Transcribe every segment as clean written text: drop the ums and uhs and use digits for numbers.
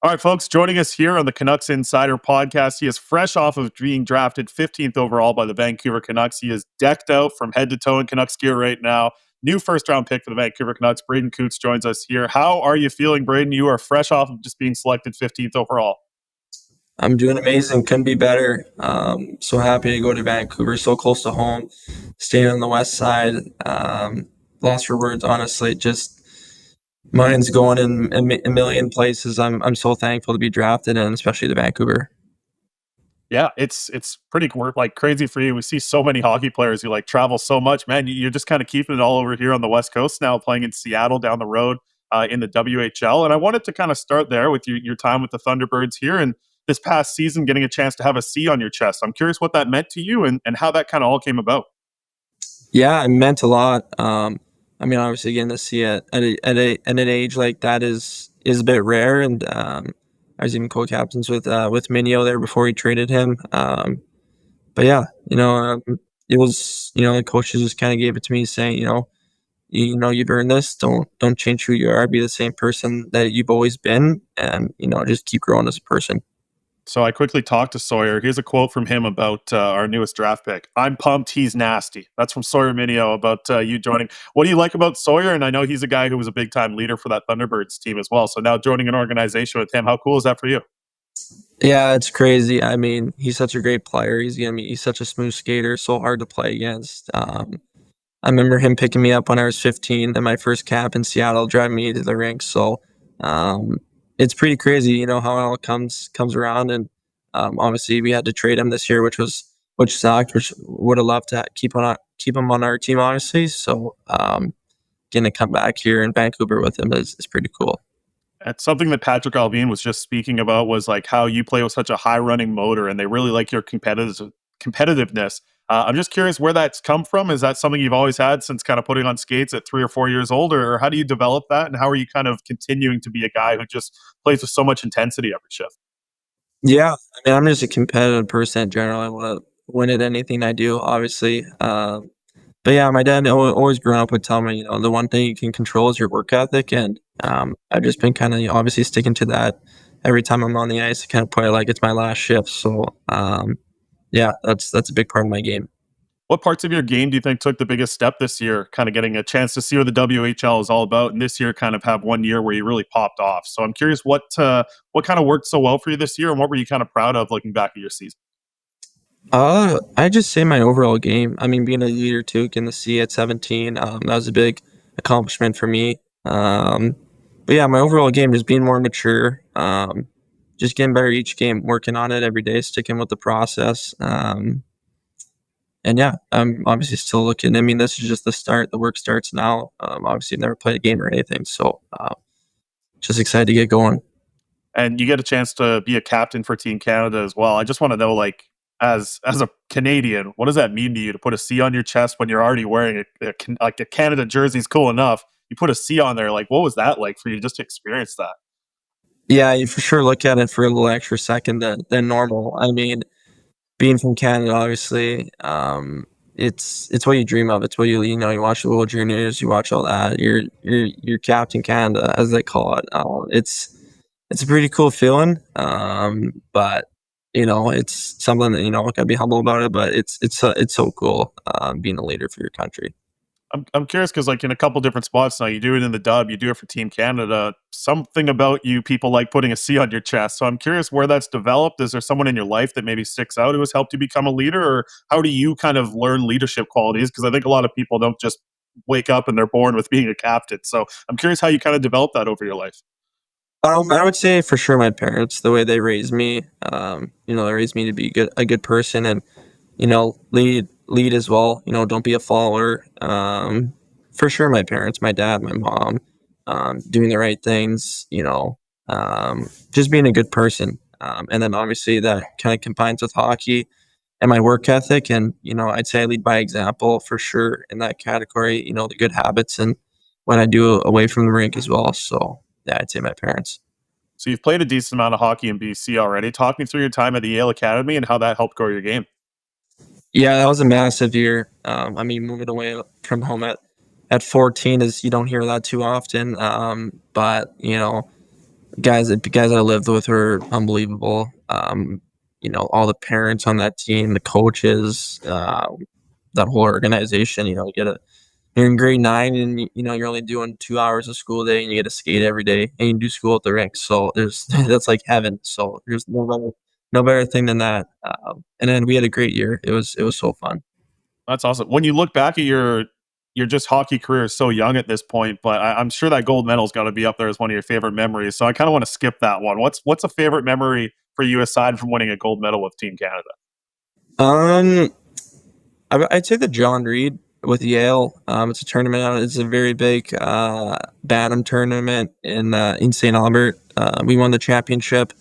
All right, folks, joining us here on the Canucks Insider Podcast. He is fresh off of being drafted 15th overall by the Vancouver Canucks. He is decked out from head to toe in Canucks gear right now. New first-round pick for the Vancouver Canucks. Braeden Cootes joins us here. How are you feeling, Braeden? You are fresh off of just being selected 15th overall. I'm doing amazing. Couldn't be better. So happy to go to Vancouver, so close to home, staying on the west side. Lost for words, honestly. Just mine's going in a million places. I'm so thankful to be drafted, and especially to Vancouver. Yeah, it's pretty crazy for you. We see so many hockey players who travel so much, man. You're just kind of keeping it all over here on the West Coast now, playing in Seattle down the road in the WHL. And I wanted to kind of start there with your time with the Thunderbirds here, and this past season, getting a chance to have a C on your chest. I'm curious what that meant to you and how that kind of all came about. Yeah, it meant a lot. Obviously getting to see it at an age like that is a bit rare, and I was even co-captains with Minio there before he traded him. But yeah, it was the coaches just kind of gave it to me, saying you've earned this. Don't change who you are. Be the same person that you've always been, and just keep growing as a person. So I quickly talked to Sawyer. Here's a quote from him about our newest draft pick. "I'm pumped. He's nasty." That's from Sawyer Minio about you joining. What do you like about Sawyer? And I know he's a guy who was a big time leader for that Thunderbirds team as well. So now joining an organization with him, how cool is that for you? Yeah, it's crazy. I mean, he's such a great player. He's such a smooth skater, so hard to play against. I remember him picking me up when I was 15 in my first camp in Seattle, driving me to the rink. So it's pretty crazy, how it all comes around. And obviously, we had to trade him this year, which sucked. Which would have loved to keep him on our team, honestly. So getting to come back here in Vancouver with him is pretty cool. It's something that Patrick Alvin was just speaking about, was how you play with such a high running motor, and they really like your competitiveness. I'm just curious where that's come from. Is that something you've always had since kind of putting on skates at 3 or 4 years old, or how do you develop that? And how are you kind of continuing to be a guy who just plays with so much intensity every shift? Yeah, I'm just a competitive person in general. I want to win at anything I do, obviously. But yeah, my dad always growing up would tell me, the one thing you can control is your work ethic, and I've just been kind of obviously sticking to that. Every time I'm on the ice, I kind of play like it's my last shift. So yeah, that's a big part of my game. What parts of your game do you think took the biggest step this year, kind of getting a chance to see what the WHL is all about, and this year kind of have one year where you really popped off? So I'm curious what kind of worked so well for you this year, and what were you kind of proud of looking back at your season? I just say my overall game. I mean, being a leader too, getting to see at 17, that was a big accomplishment for me. But yeah, my overall game is being more mature, just getting better each game, working on it every day, sticking with the process. And yeah, I'm obviously still looking. I mean, this is just the start. The work starts now. Obviously, I've never played a game or anything, so just excited to get going. And you get a chance to be a captain for Team Canada as well. I just want to know, as a Canadian, what does that mean to you to put a C on your chest when you're already wearing a Canada jersey? Is cool enough. You put a C on there. What was that like for you just to experience that? Yeah, you for sure look at it for a little extra second than normal. I mean, being from Canada, obviously, it's what you dream of. It's what you watch the World Juniors, you watch all that. You're Captain Canada, as they call it. It's a pretty cool feeling. But it's something that gotta be humble about it. But it's so cool being a leader for your country. I'm curious because in a couple different spots now, you do it in the dub, you do it for Team Canada. Something about you, people like putting a C on your chest. So I'm curious where that's developed. Is there someone in your life that maybe sticks out who has helped you become a leader, or how do you kind of learn leadership qualities? Because I think a lot of people don't just wake up and they're born with being a captain. So I'm curious how you kind of develop that over your life. I would say for sure my parents, the way they raised me, they raised me to be a good person, and lead as well. Don't be a follower. For sure, my parents, my dad, my mom, doing the right things. Just being a good person, and then obviously that kind of combines with hockey and my work ethic. And I'd say I lead by example for sure in that category. The good habits and what I do away from the rink as well. So yeah, I'd say my parents. So you've played a decent amount of hockey in BC already. Talk me through your time at the Yale Academy and how that helped grow your game. Yeah, that was a massive year. Moving away from home at 14 is, you don't hear that too often. But guys I lived with were unbelievable. All the parents on that team, the coaches, that whole organization. You're in grade 9 and you're only doing 2 hours of school a day and you get to skate every day and you do school at the rink. So there's that's like heaven. So there's no better thing than that. And then we had a great year. It was so fun. That's awesome. When you look back at your just hockey career is so young at this point, but I'm sure that gold medal's got to be up there as one of your favorite memories. So I kind of want to skip that one. What's a favorite memory for you aside from winning a gold medal with Team Canada? Um, I'd say the John Reed with Yale. It's a tournament. It's a very big Bantam tournament in St. Albert. We won the championship.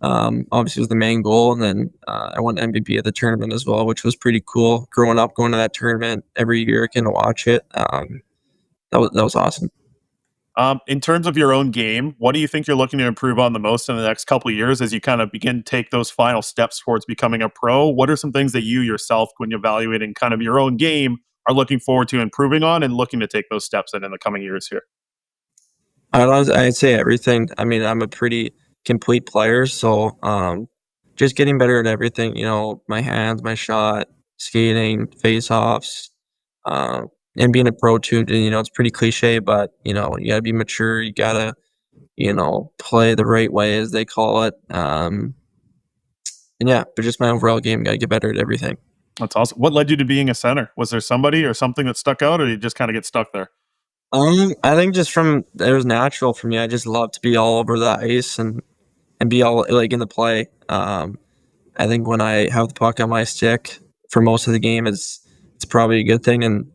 Obviously, it was the main goal, and then I won MVP of the tournament as well, which was pretty cool. Growing up, going to that tournament every year, getting to watch it. That was awesome. In terms of your own game, what do you think you're looking to improve on the most in the next couple of years as you kind of begin to take those final steps towards becoming a pro? What are some things that you yourself, when you're evaluating kind of your own game, are looking forward to improving on and looking to take those steps in the coming years here? I'd say everything. I mean, I'm a pretty complete player, so just getting better at everything. My hands, my shot, skating, face-offs, and being a pro too. It's pretty cliche, but you gotta be mature. You gotta play the right way, as they call it. And yeah, but just my overall game. Gotta get better at everything. That's awesome. What led you to being a center? Was there somebody or something that stuck out, or you just kind of get stuck there? I think just from it was natural for me. I just love to be all over the ice and be all like in the play. I think when I have the puck on my stick for most of the game, it's probably a good thing, and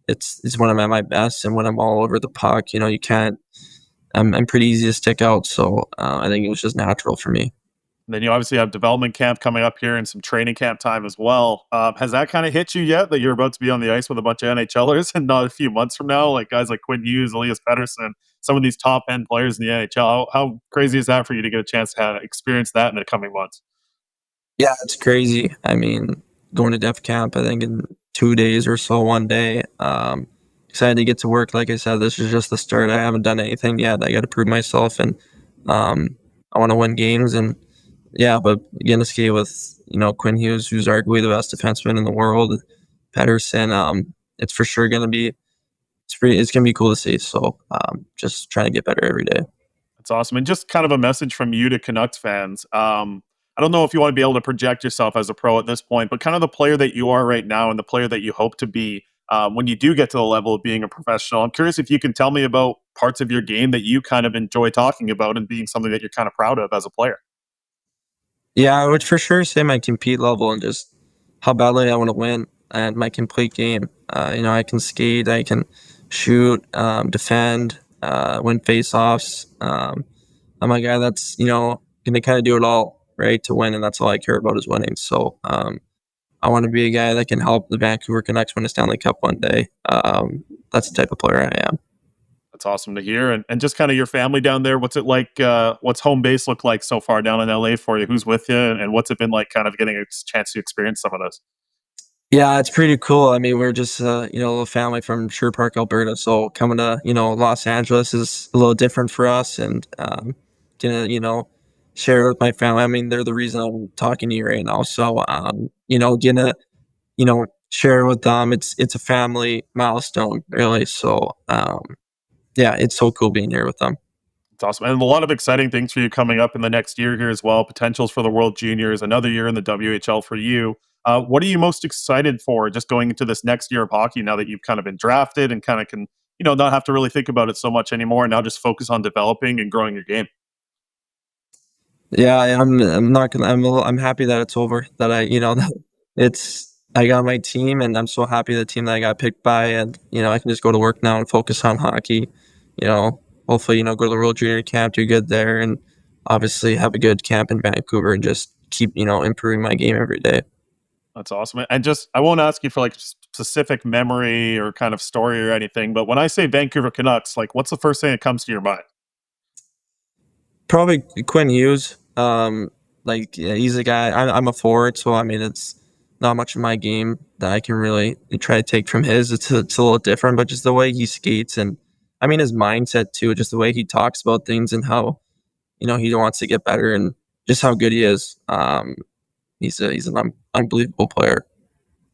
it's when I'm at my best and when I'm all over the puck. You can't. I'm pretty easy to stick out, so I think it was just natural for me. And then you obviously have development camp coming up here and some training camp time as well. Has that kind of hit you yet that you're about to be on the ice with a bunch of NHLers and not a few months from now, like guys like Quinn Hughes, Elias Pettersson, some of these top end players in the NHL? How crazy is that for you to get a chance to experience that in the coming months? Yeah, it's crazy. I mean, going to Def Camp, I think in 2 days or so, one day. Excited to get to work. Like I said, this is just the start. I haven't done anything yet. I got to prove myself, and I want to win games. And yeah, but getting to skate with Quinn Hughes, who's arguably the best defenseman in the world, Pedersen. It's for sure gonna be. It's gonna be cool to see. So just trying to get better every day. That's awesome. And just kind of a message from you to Canucks fans. I don't know if you want to be able to project yourself as a pro at this point, but kind of the player that you are right now and the player that you hope to be when you do get to the level of being a professional. I'm curious if you can tell me about parts of your game that you kind of enjoy talking about and being something that you're kind of proud of as a player. Yeah, I would for sure say my compete level and just how badly I want to win and my complete game. I can skate, I can shoot, defend, win face-offs. I'm a guy that's going to kind of do it all, right, to win, and that's all I care about is winning. So I want to be a guy that can help the Vancouver Canucks win a Stanley Cup one day. That's the type of player I am. That's awesome to hear. And just kind of your family down there, what's it like? What's home base look like so far down in LA for you? Who's with you? And what's it been like kind of getting a chance to experience some of this? Yeah, it's pretty cool. I mean, we're just a little family from Sherwood Park, Alberta. So coming to Los Angeles is a little different for us, and gonna share it with my family. I mean, they're the reason I'm talking to you right now. So gonna share it with them. It's a family milestone, really. So yeah, it's so cool being here with them. It's awesome. And a lot of exciting things for you coming up in the next year here as well. Potentials for the World Juniors, another year in the WHL for you. What are you most excited for just going into this next year of hockey now that you've kind of been drafted and kind of can, not have to really think about it so much anymore and now just focus on developing and growing your game? Yeah, I'm not gonna. I'm happy that it's over. That I got my team, and I'm so happy the team that I got picked by, and I can just go to work now and focus on hockey. Hopefully go to the World Junior Camp, do good there, and obviously have a good camp in Vancouver, and just keep improving my game every day. That's awesome. And just, I won't ask you for like specific memory or kind of story or anything, but when I say Vancouver Canucks, like what's the first thing that comes to your mind? Probably Quinn Hughes. Like yeah, he's a guy. I'm a forward, so I mean it's not much of my game that I can really try to take from his. It's a little different, but just the way he skates and I mean his mindset too, just the way he talks about things and how he wants to get better, and just how good he is. He's an unbelievable player.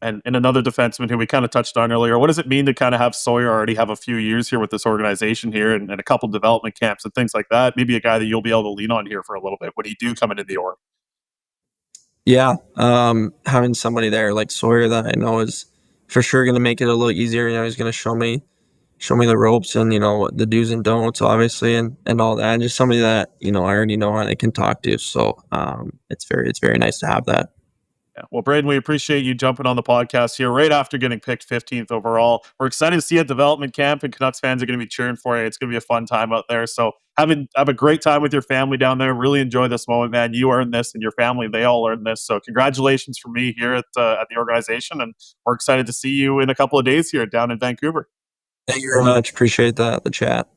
And another defenseman who we kind of touched on earlier, what does it mean to kind of have Sawyer already have a few years here with this organization here and a couple development camps and things like that? Maybe a guy that you'll be able to lean on here for a little bit when he do come into the org. Yeah, having somebody there like Sawyer that I know is for sure going to make it a little easier. He's going to show me the ropes and the do's and don'ts, obviously, and all that. And just somebody that I already know and I can talk to. So it's very nice to have that. Yeah. Well, Braeden, we appreciate you jumping on the podcast here right after getting picked 15th overall. We're excited to see you at development camp, and Canucks fans are going to be cheering for you. It's going to be a fun time out there. So have a great time with your family down there. Really enjoy this moment, man. You earned this, and your family, they all earned this. So congratulations from me here at the organization, and we're excited to see you in a couple of days here down in Vancouver. Thank you very much. Appreciate the chat.